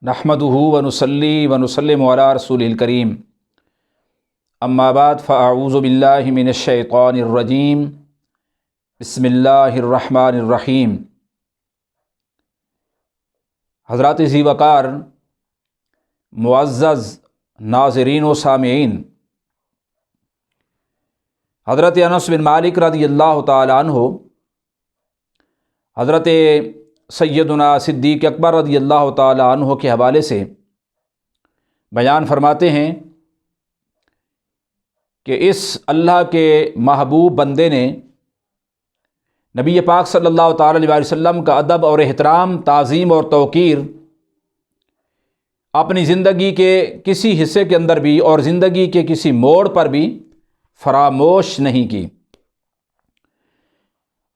نحمدہ ونصلی ونسلم علی رسول الکریم اما بعد فاعوذ باللہ من الشیطان الرجیم بسم اللہ الرحمن الرحیم۔ حضرات ذی وقار، معزز ناظرین و سامعین، حضرت انس بن مالک رضی اللہ تعالی عنہ حضرت سیدنا صدیق اکبر رضی اللہ تعالی عنہ کے حوالے سے بیان فرماتے ہیں کہ اس اللہ کے محبوب بندے نے نبی پاک صلی اللہ تعالی علیہ وسلم کا ادب اور احترام، تعظیم اور توقیر اپنی زندگی کے کسی حصے کے اندر بھی اور زندگی کے کسی موڑ پر بھی فراموش نہیں کی۔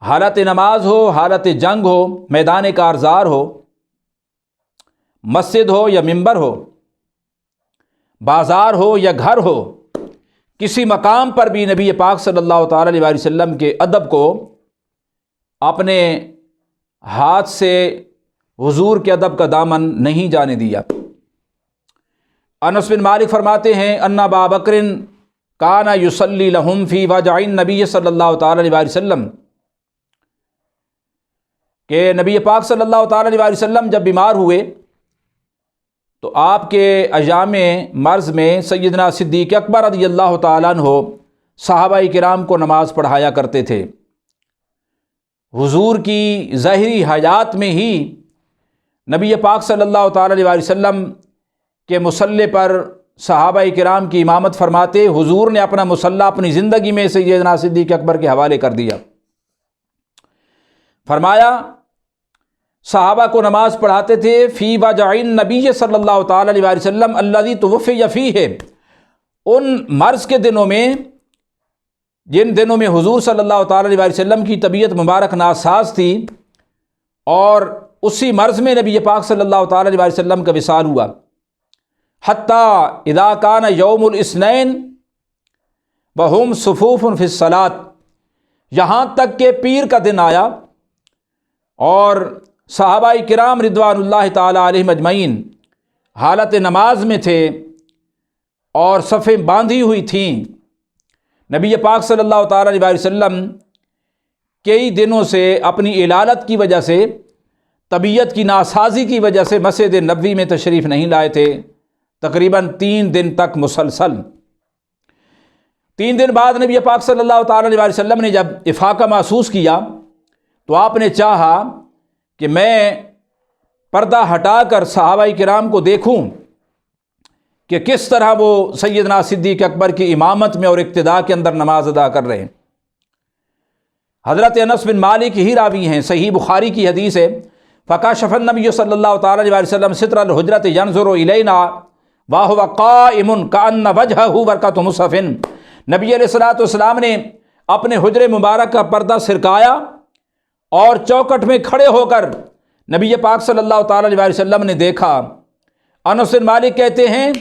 حالت نماز ہو، حالت جنگ ہو، میدان کارزار ہو، مسجد ہو یا منبر ہو، بازار ہو یا گھر ہو، کسی مقام پر بھی نبی پاک صلی اللہ تعالی علیہ وسلم کے ادب کو اپنے ہاتھ سے حضور کے ادب کا دامن نہیں جانے دیا۔ انس بن مالک فرماتے ہیں ان ابا بکر کان یصلی لہم فی وجع النبی صلی اللہ تعالی علیہ وسلم، کہ نبی پاک صلی اللہ تعالی علیہ وسلم جب بیمار ہوئے تو آپ کے ایام مرض میں سیدنا صدیق اکبر رضی اللہ تعالیٰ عنہ صحابہ کرام کو نماز پڑھایا کرتے تھے۔ حضور کی ظاہری حیات میں ہی نبی پاک صلی اللہ تعالی علیہ وسلم کے مصلی پر صحابہ کرام کی امامت فرماتے، حضور نے اپنا مصلی اپنی زندگی میں سیدنا صدیق اکبر کے حوالے کر دیا۔ فرمایا صحابہ کو نماز پڑھاتے تھے فی وجع النبی صلی اللہ تعالی علیہ وسلم الذی توفی فیہ، ان مرض کے دنوں میں جن دنوں میں حضور صلی اللہ تعالی علیہ وسلم کی طبیعت مبارک ناساز تھی، اور اسی مرض میں نبی پاک صلی اللہ تعالی علیہ وسلم کا وصال ہوا۔ حتیٰ اذا کان یوم الاثنین وہم صفوف فی الصلاۃ، یہاں تک کہ پیر کا دن آیا اور صحابہ کرام رضوان اللہ تعالی علیہم اجمعین حالت نماز میں تھے اور صفیں باندھی ہوئی تھیں۔ نبی پاک صلی اللہ تعالی علیہ وسلم کئی دنوں سے اپنی علالت کی وجہ سے، طبیعت کی ناسازی کی وجہ سے مسجد نبوی میں تشریف نہیں لائے تھے، تقریباً 3 دن تک مسلسل۔ 3 دن بعد نبی پاک صلی اللہ تعالی علیہ وسلم نے جب افاقہ محسوس کیا تو آپ نے چاہا کہ میں پردہ ہٹا کر صحابہ کرام کو دیکھوں کہ کس طرح وہ سیدنا صدیق اکبر کی امامت میں اور اقتداء کے اندر نماز ادا کر رہے ہیں۔ حضرت انس بن مالک ہی راوی ہیں، صحیح بخاری کی حدیث ہے، فکشف النبی صلی اللہ تعالی علیہ وسلم ستر الحجرۃ ینظر الینا وہو قائم کأن وجہہ برکۃ مصحف، نبی علیہ الصلوۃ والسلام نے اپنے حجر مبارک کا پردہ سرکایا اور چوکٹ میں کھڑے ہو کر نبی پاک صلی اللہ تعالی علیہ وسلم نے دیکھا۔ انس بن مالک کہتے ہیں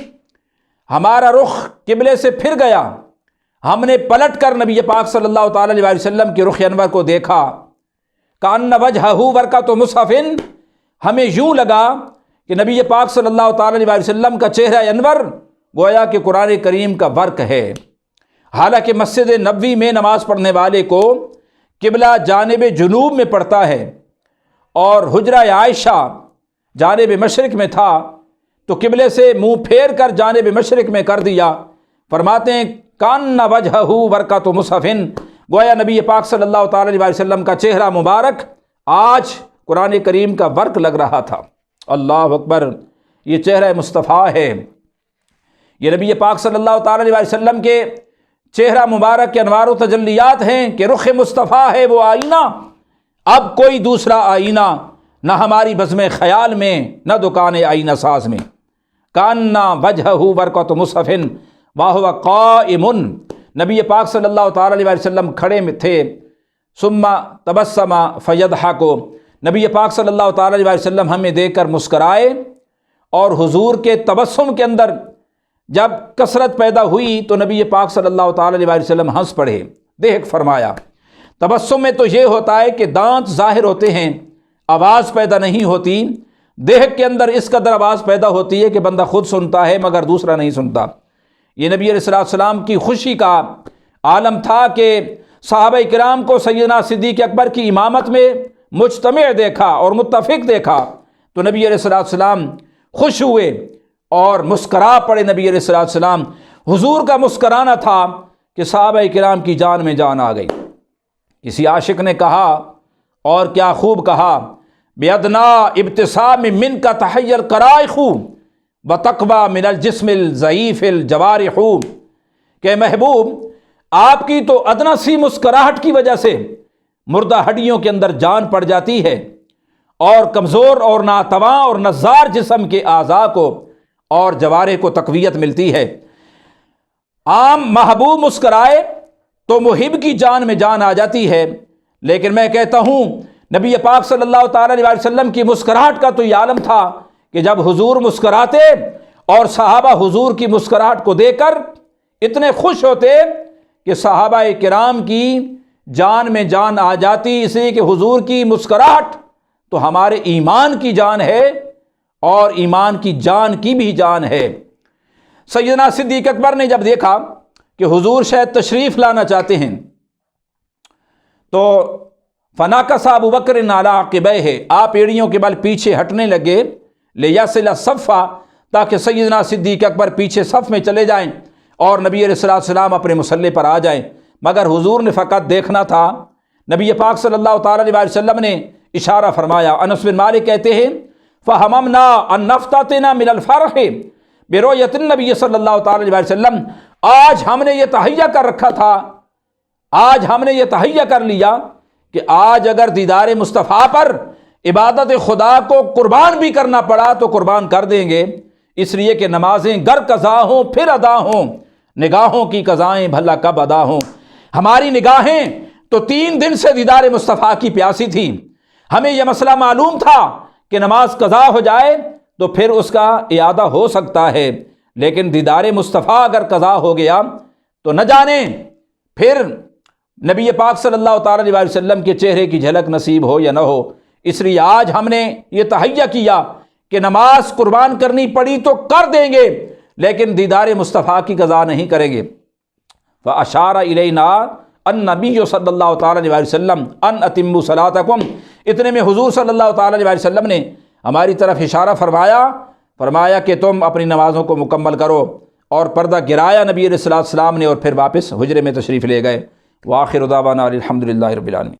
ہمارا رخ قبلے سے پھر گیا، ہم نے پلٹ کر نبی پاک صلی اللہ تعالی علیہ وسلم کے رخ انور کو دیکھا، کأن وجہہ برکۃ مصحف، ہمیں یوں لگا کہ نبی پاک صلی اللہ تعالی علیہ وسلم کا چہرہ انور گویا کہ قرآن کریم کا ورق ہے۔ حالانکہ مسجد نبوی میں نماز پڑھنے والے کو قبلہ جانب جنوب میں پڑتا ہے اور حجرہ عائشہ جانب مشرق میں تھا، تو قبلے سے منہ پھیر کر جانب مشرق میں کر دیا۔ فرماتے ہیں کان وجہہ برکۃ مصحف، گویا نبی پاک صلی اللہ تعالی علیہ وسلم کا چہرہ مبارک آج قرآن کریم کا ورق لگ رہا تھا۔ اللہ اکبر، یہ چہرہ مصطفیٰ ہے، یہ نبی پاک صلی اللہ تعالی علیہ وسلم کے چہرہ مبارک کے انوار و تجلیات ہیں کہ رخ مصطفیٰ ہے وہ آئینہ، اب کوئی دوسرا آئینہ نہ ہماری بزم خیال میں نہ دکان آئینہ ساز میں۔ کانا وجہہ برکۃ مصحف وہو قائم، نبی پاک صلی اللہ تعالی علیہ وسلم کھڑے میں تھے، ثم تبسم فیضحک، نبی پاک صلی اللہ تعالی علیہ وسلم ہمیں دیکھ کر مسکرائے، اور حضور کے تبسم کے اندر جب کثرت پیدا ہوئی تو نبی پاک صلی اللہ تعالی علیہ وسلم ہنس پڑے۔ دیکھ فرمایا تبسم میں تو یہ ہوتا ہے کہ دانت ظاہر ہوتے ہیں، آواز پیدا نہیں ہوتی، دیہ کے اندر اس قدر آواز پیدا ہوتی ہے کہ بندہ خود سنتا ہے مگر دوسرا نہیں سنتا۔ یہ نبی علیہ السلام کی خوشی کا عالم تھا کہ صحابہ کرام کو سیدنا صدیق اکبر کی امامت میں مجتمع دیکھا اور متفق دیکھا تو نبی علیہ السلام خوش ہوئے اور مسکرا پڑے۔ نبی علیہ السلام حضور کا مسکرانا تھا کہ صحابہ کرام کی جان میں جان آ گئی۔ کسی عاشق نے کہا، اور کیا خوب کہا، بیدنا ابتسام من کا تحیر کرائخ وتقوی من الجسم الضعیف الجوارح، کہ محبوب آپ کی تو ادنا سی مسکراہٹ کی وجہ سے مردہ ہڈیوں کے اندر جان پڑ جاتی ہے اور کمزور اور ناتواں اور نزار جسم کے اعضاء کو اور جوارح کو تقویت ملتی ہے۔ عام محبوب مسکرائے تو محب کی جان میں جان آ جاتی ہے، لیکن میں کہتا ہوں نبی پاک صلی اللہ تعالیٰ علیہ وسلم کی مسکراہٹ کا تو یہ عالم تھا کہ جب حضور مسکراتے اور صحابہ حضور کی مسکراہٹ کو دیکھ کر اتنے خوش ہوتے کہ صحابہ کرام کی جان میں جان آ جاتی، اس لیے کہ حضور کی مسکراہٹ تو ہمارے ایمان کی جان ہے اور ایمان کی جان کی بھی جان ہے۔ سیدنا صدیق اکبر نے جب دیکھا کہ حضور شاید تشریف لانا چاہتے ہیں تو فناکس ابو بکر علی عقبیہ، آپ ایڑیوں کے بل پیچھے ہٹنے لگے، لیصل الصف، تاکہ سیدنا صدیق اکبر پیچھے صف میں چلے جائیں اور نبی علیہ السلام اپنے مصلی پر آ جائیں۔ مگر حضور نے فقط دیکھنا تھا۔ نبی پاک صلی اللہ تعالیٰ علیہ وسلم نے اشارہ فرمایا۔ انس بن مالک کہتے ہیں فہممنا ان نفتتنا من الفرح برؤیت النبی صلی اللہ تعالیٰ علیہ وسلم، آج ہم نے یہ تہیہ کر رکھا تھا، آج ہم نے یہ تہیہ کر لیا کہ آج اگر دیدار مصطفیٰ پر عبادت خدا کو قربان بھی کرنا پڑا تو قربان کر دیں گے، اس لیے کہ نمازیں گر قضا ہوں پھر ادا ہوں، نگاہوں کی قضائیں بھلا کب ادا ہوں۔ ہماری نگاہیں تو 3 دن سے دیدار مصطفیٰ کی پیاسی تھی، ہمیں یہ مسئلہ معلوم تھا کہ نماز قضا ہو جائے تو پھر اس کا اعادہ ہو سکتا ہے، لیکن دیدار مصطفیٰ اگر قضا ہو گیا تو نہ جانے پھر نبی پاک صلی اللہ تعالیٰ علیہ وسلم کے چہرے کی جھلک نصیب ہو یا نہ ہو۔ اس لیے آج ہم نے یہ تہیہ کیا کہ نماز قربان کرنی پڑی تو کر دیں گے، لیکن دیدار مصطفیٰ کی قضا نہیں کریں گے۔ فَأَشَارَ إِلَيْنَا النبی صلی اللہ تعالیٰ علیہ وسلم ان اتموا صلاتکم، اتنے میں حضور صلی اللہ تعالیٰ علیہ وسلم نے ہماری طرف اشارہ فرمایا کہ تم اپنی نمازوں کو مکمل کرو، اور پردہ گرایا نبی علیہ السلام نے، اور پھر واپس حجرے میں تشریف لے گئے۔ وآخر دعوانا الحمد للہ رب العالمین۔